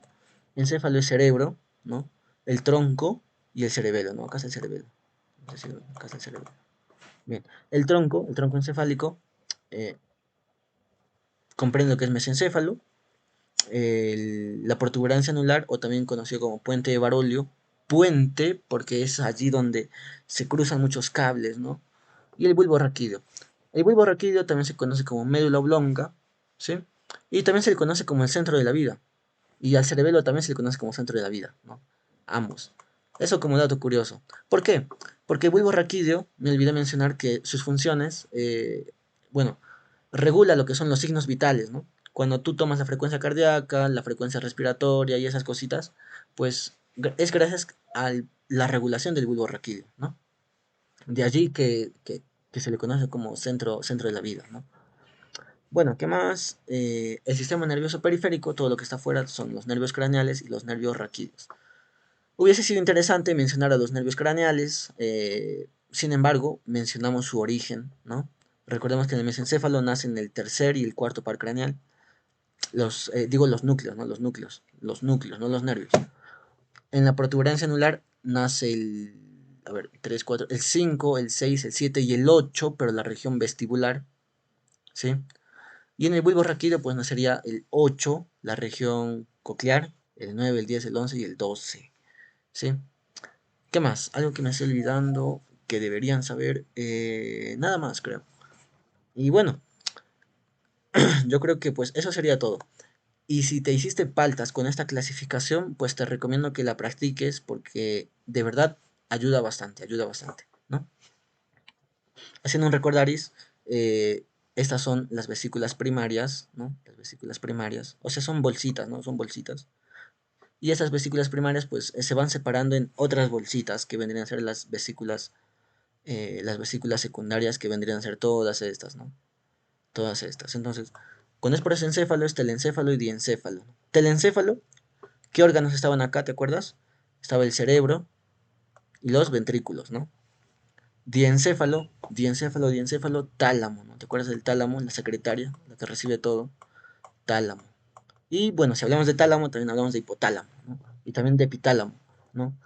Encéfalo es cerebro, ¿no? El tronco y el cerebelo, ¿no? Acá está el cerebelo. No sé si acá está el cerebelo. Bien, el tronco encefálico, eh, comprende lo que es mesencéfalo, la protuberancia anular, o también conocido como puente de Barolio, puente porque es allí donde se cruzan muchos cables, ¿no? Y el bulbo raquídeo. El bulbo raquídeo también se conoce como médula oblonga, ¿sí? Y también se le conoce como el centro de la vida. Y al cerebelo también se le conoce como centro de la vida, ¿no? Ambos. Eso como dato curioso. ¿Por qué? Porque el bulbo raquídeo, me olvidé mencionar que sus funciones, bueno, regula lo que son los signos vitales, ¿no? Cuando tú tomas la frecuencia cardíaca, la frecuencia respiratoria y esas cositas, pues es gracias a la regulación del bulbo raquídeo, ¿no? De allí que se le conoce como centro de la vida, ¿no? Bueno, ¿qué más? El sistema nervioso periférico, todo lo que está afuera son los nervios craneales y los nervios raquídeos. Hubiese sido interesante mencionar a los nervios craneales, sin embargo, mencionamos su origen, ¿no? Recordemos que en el mesencéfalo nacen el tercer y el cuarto par craneal. Digo los núcleos, ¿no? Los núcleos, no los nervios. En la protuberancia anular nace a ver, 3, 4, el 5, el 6, el 7 y el 8, pero la región vestibular, ¿sí? Y en el bulbo raquídeo pues nacería el 8, la región coclear, el 9, el 10, el 11 y el 12, ¿sí? ¿Qué más? Algo que me estoy olvidando que deberían saber, nada más creo. Y bueno, yo creo que pues eso sería todo. Y si te hiciste paltas con esta clasificación, pues te recomiendo que la practiques porque de verdad ayuda bastante, ¿no? Haciendo un recordaris, estas son las vesículas primarias, ¿no? Las vesículas primarias, o sea, son bolsitas, ¿no? Son bolsitas. Y esas vesículas primarias, pues, se van separando en otras bolsitas que vendrían a ser las vesículas secundarias que vendrían a ser todas estas, ¿no? Todas estas. Entonces, con encéfalo es telencéfalo y diencéfalo. Telencéfalo, ¿qué órganos estaban acá? ¿Te acuerdas? Estaba el cerebro y los ventrículos, ¿no? Diencéfalo, tálamo, ¿no? ¿Te acuerdas del tálamo? La secretaria, la que recibe todo, tálamo. Y bueno, si hablamos de tálamo, también hablamos de hipotálamo, ¿no? Y también de epitálamo, ¿no?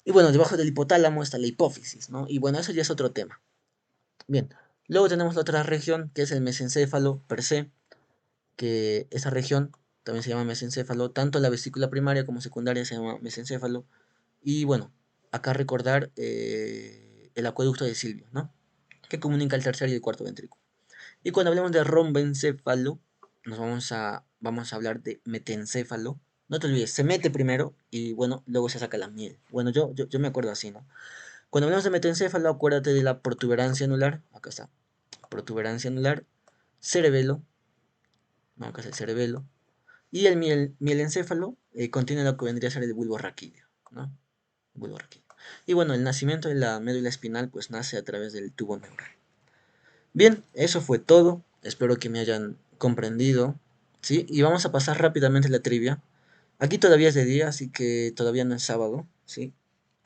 Y bueno, debajo del hipotálamo está la hipófisis, ¿no? Y bueno, eso ya es otro tema. Bien, luego tenemos la otra región, que es el mesencéfalo per se, que esa región también se llama mesencéfalo, tanto la vesícula primaria como secundaria se llama mesencéfalo. Y bueno, acá recordar el acueducto de Silvio, ¿no? Que comunica el tercer y el cuarto ventrículo. Y cuando hablemos de romboencéfalo, vamos a hablar de metencéfalo. No te olvides, se mete primero y bueno, luego se saca la miel. Bueno, yo me acuerdo así, ¿no? Cuando hablamos de metencéfalo, acuérdate de la protuberancia anular. Acá está. Protuberancia anular, cerebelo, no, acá está el cerebelo. Y el mielencéfalo contiene lo que vendría a ser el bulbo raquídeo, ¿no? Bulbo raquídeo. Y bueno, el nacimiento de la médula espinal pues nace a través del tubo neural. Bien, eso fue todo. Espero que me hayan comprendido, ¿sí? Y vamos a pasar rápidamente la trivia. Aquí todavía es de día, así que todavía no es sábado. ¿sí?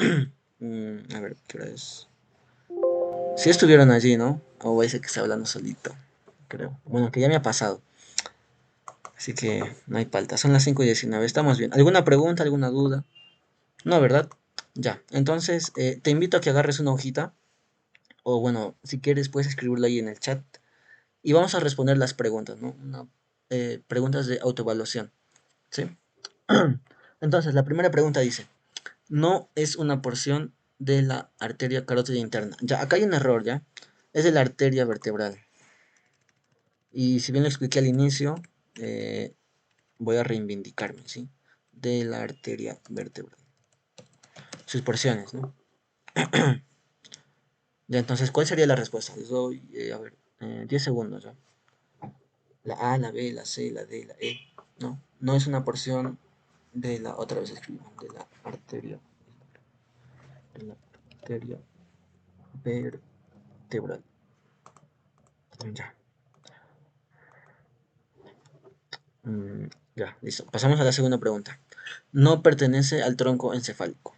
A ver, ¿qué hora es? Sí estuvieron allí, ¿no? O va a que está hablando solito, creo. Bueno, que ya me ha pasado. Así que no hay falta. Son las 5:19. Estamos bien. ¿Alguna pregunta, alguna duda? No, ¿verdad? Ya. Entonces, te invito a que agarres una hojita. O bueno, si quieres, puedes escribirlo ahí en el chat. Y vamos a responder las preguntas, ¿no? Preguntas de autoevaluación. ¿Sí? Entonces, la primera pregunta dice: no es una porción de la arteria carótida interna. Ya, acá hay un error, ¿ya? Es de la arteria vertebral. Y si bien lo expliqué al inicio, eh, voy a reivindicarme, ¿sí? De la arteria vertebral. Sus porciones, ¿no? Ya, entonces, ¿cuál sería la respuesta? Les doy, a ver, 10 segundos, ¿ya? La A, la B, la C, la D, la E. No, no es una porción de la, otra vez escribo, de la arteria vertebral. Ya. Mm, ya, listo. Pasamos a la segunda pregunta. No pertenece al tronco encefálico.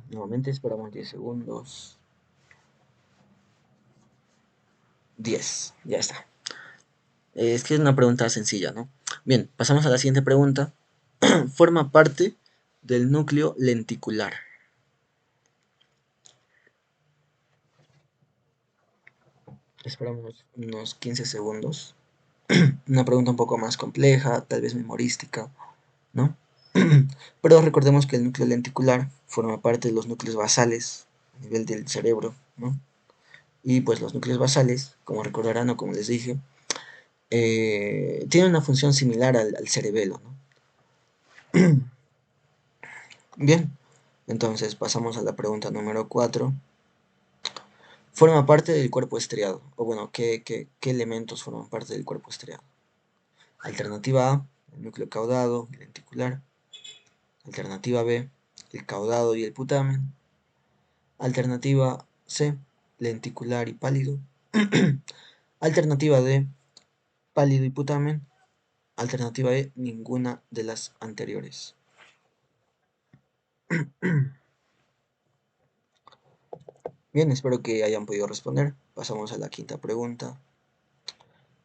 Nuevamente esperamos 10 segundos. 10, ya está. Es que es una pregunta sencilla, ¿no? Bien, pasamos a la siguiente pregunta. Forma parte del núcleo lenticular. Esperamos unos 15 segundos. Una pregunta un poco más compleja, tal vez memorística, ¿no? Pero recordemos que el núcleo lenticular forma parte de los núcleos basales a nivel del cerebro, ¿no? Y pues los núcleos basales, como recordarán o como les dije, tienen una función similar al cerebelo, ¿no? Bien, entonces pasamos a la pregunta número 4. Forma parte del cuerpo estriado, o bueno, ¿qué elementos forman parte del cuerpo estriado? Alternativa A, el núcleo caudado y lenticular. Alternativa B, el caudado y el putamen. Alternativa C, lenticular y pálido. Alternativa D, pálido y putamen. Alternativa E, ninguna de las anteriores. Bien, espero que hayan podido responder. Pasamos a la quinta pregunta.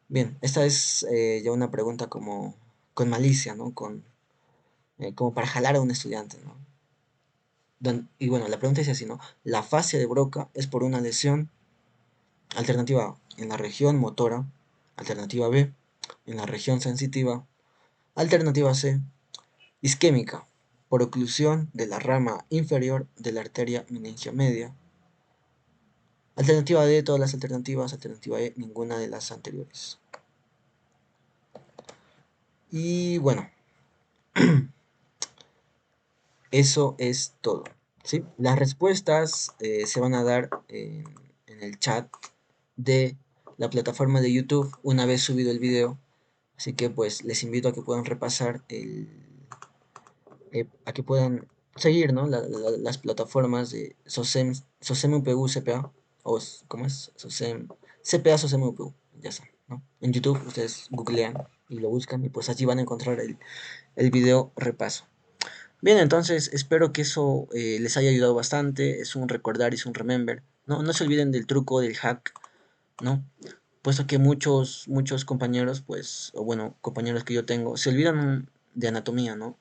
Bien, esta es ya una pregunta como con malicia, ¿no? Como para jalar a un estudiante, ¿no? Y bueno, la pregunta es así, ¿no? La fascia de Broca es por una lesión. Alternativa A, en la región motora. Alternativa B, en la región sensitiva. Alternativa C, isquémica, por oclusión de la rama inferior de la arteria meningio media. Alternativa D, todas las alternativas. Alternativa E, ninguna de las anteriores. Y bueno, eso es todo, ¿sí? Las respuestas se van a dar en el chat de la plataforma de YouTube una vez subido el video. Así que pues les invito a que puedan repasar a que puedan seguir, ¿no? Las plataformas de SOSEM UPU CPA, o ¿cómo es? SOSEM, CPA SOSEM UPU, ya está, ¿no? En YouTube ustedes googlean y lo buscan y pues allí van a encontrar el video repaso. Bien, entonces espero que eso les haya ayudado bastante, es un recordar, es un remember, ¿no? No se olviden del truco, del hack, ¿no? Puesto que muchos compañeros, pues, o bueno, compañeros que yo tengo, se olvidan de anatomía, ¿no?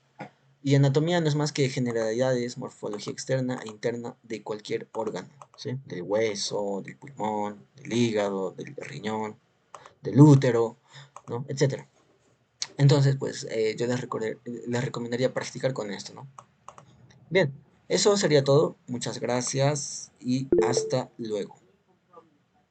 Y anatomía no es más que generalidades, morfología externa e interna de cualquier órgano, ¿sí? Del hueso, del pulmón, del hígado, del riñón, del útero, ¿no? Etcétera. Entonces, pues, yo les recomendaría practicar con esto, ¿no? Bien, eso sería todo. Muchas gracias y hasta luego.